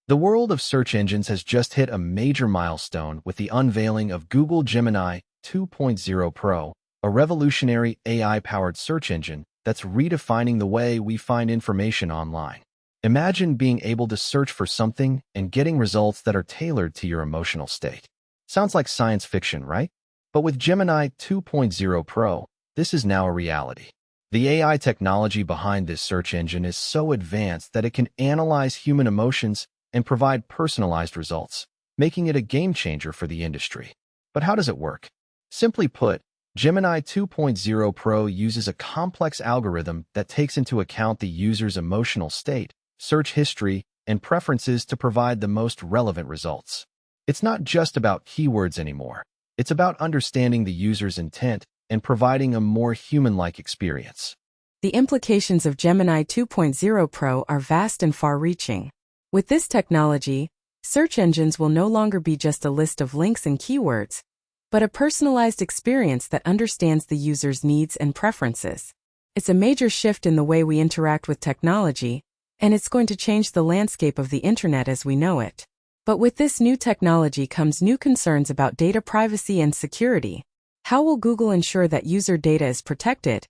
The world of search engines has just hit a major milestone with the unveiling of Google Gemini 2.0 Pro, a revolutionary AI-powered search engine that's redefining the way we find information online. Imagine being able to search for something and getting results that are tailored to your emotional state. Sounds like science fiction, right? But with Gemini 2.0 Pro, this is now a reality. The AI technology behind this search engine is so advanced that it can analyze human emotions and provide personalized results, making it a game changer for the industry. But how does it work? Simply put, Gemini 2.0 Pro uses a complex algorithm that takes into account the user's emotional state, search history, and preferences to provide the most relevant results. It's not just about keywords anymore. It's about understanding the user's intent and providing a more human-like experience. The implications of Gemini 2.0 Pro are vast and far-reaching. With this technology, search engines will no longer be just a list of links and keywords, but a personalized experience that understands the user's needs and preferences. It's a major shift in the way we interact with technology, and it's going to change the landscape of the internet as we know it. But with this new technology comes new concerns about data privacy and security. How will Google ensure that user data is protected?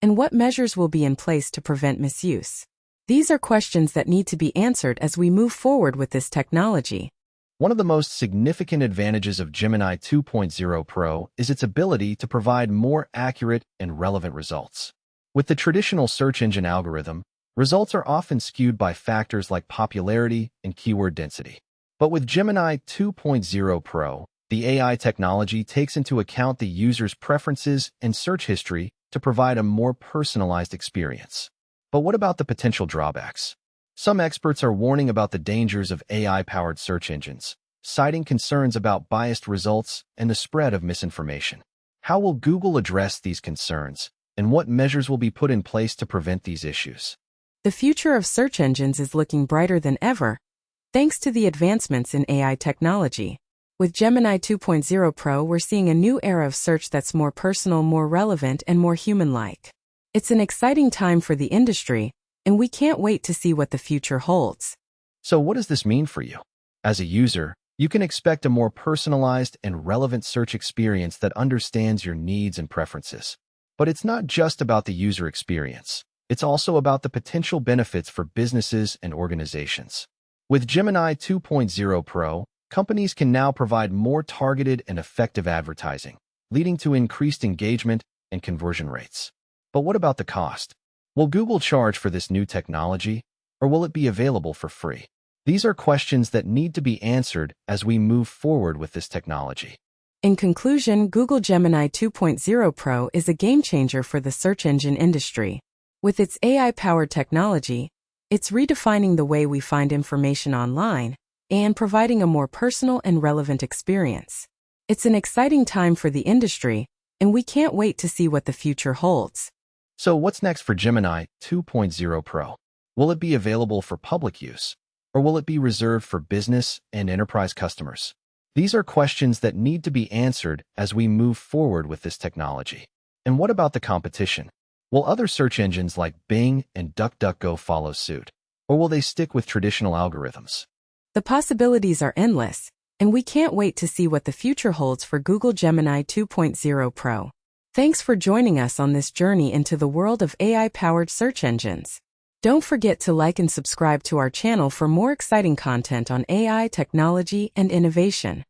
And what measures will be in place to prevent misuse? These are questions that need to be answered as we move forward with this technology. One of the most significant advantages of Gemini 2.0 Pro is its ability to provide more accurate and relevant results. With the traditional search engine algorithm, results are often skewed by factors like popularity and keyword density. But with Gemini 2.0 Pro, the AI technology takes into account the user's preferences and search history to provide a more personalized experience. But what about the potential drawbacks? Some experts are warning about the dangers of AI-powered search engines, citing concerns about biased results and the spread of misinformation. How will Google address these concerns, and what measures will be put in place to prevent these issues? The future of search engines is looking brighter than ever, thanks to the advancements in AI technology. With Gemini 2.0 Pro, we're seeing a new era of search that's more personal, more relevant, and more human-like. It's an exciting time for the industry, and we can't wait to see what the future holds. So what does this mean for you? As a user, you can expect a more personalized and relevant search experience that understands your needs and preferences. But it's not just about the user experience. It's also about the potential benefits for businesses and organizations. With Gemini 2.0 Pro, companies can now provide more targeted and effective advertising, leading to increased engagement and conversion rates. But what about the cost? Will Google charge for this new technology, or will it be available for free? These are questions that need to be answered as we move forward with this technology. In conclusion, Google Gemini 2.0 Pro is a game-changer for the search engine industry. With its AI-powered technology, it's redefining the way we find information online and providing a more personal and relevant experience. It's an exciting time for the industry, and we can't wait to see what the future holds. So what's next for Gemini 2.0 Pro? Will it be available for public use, or will it be reserved for business and enterprise customers? These are questions that need to be answered as we move forward with this technology. And what about the competition? Will other search engines like Bing and DuckDuckGo follow suit, or will they stick with traditional algorithms? The possibilities are endless, and we can't wait to see what the future holds for Google Gemini 2.0 Pro. Thanks for joining us on this journey into the world of AI-powered search engines. Don't forget to like and subscribe to our channel for more exciting content on AI, technology, and innovation.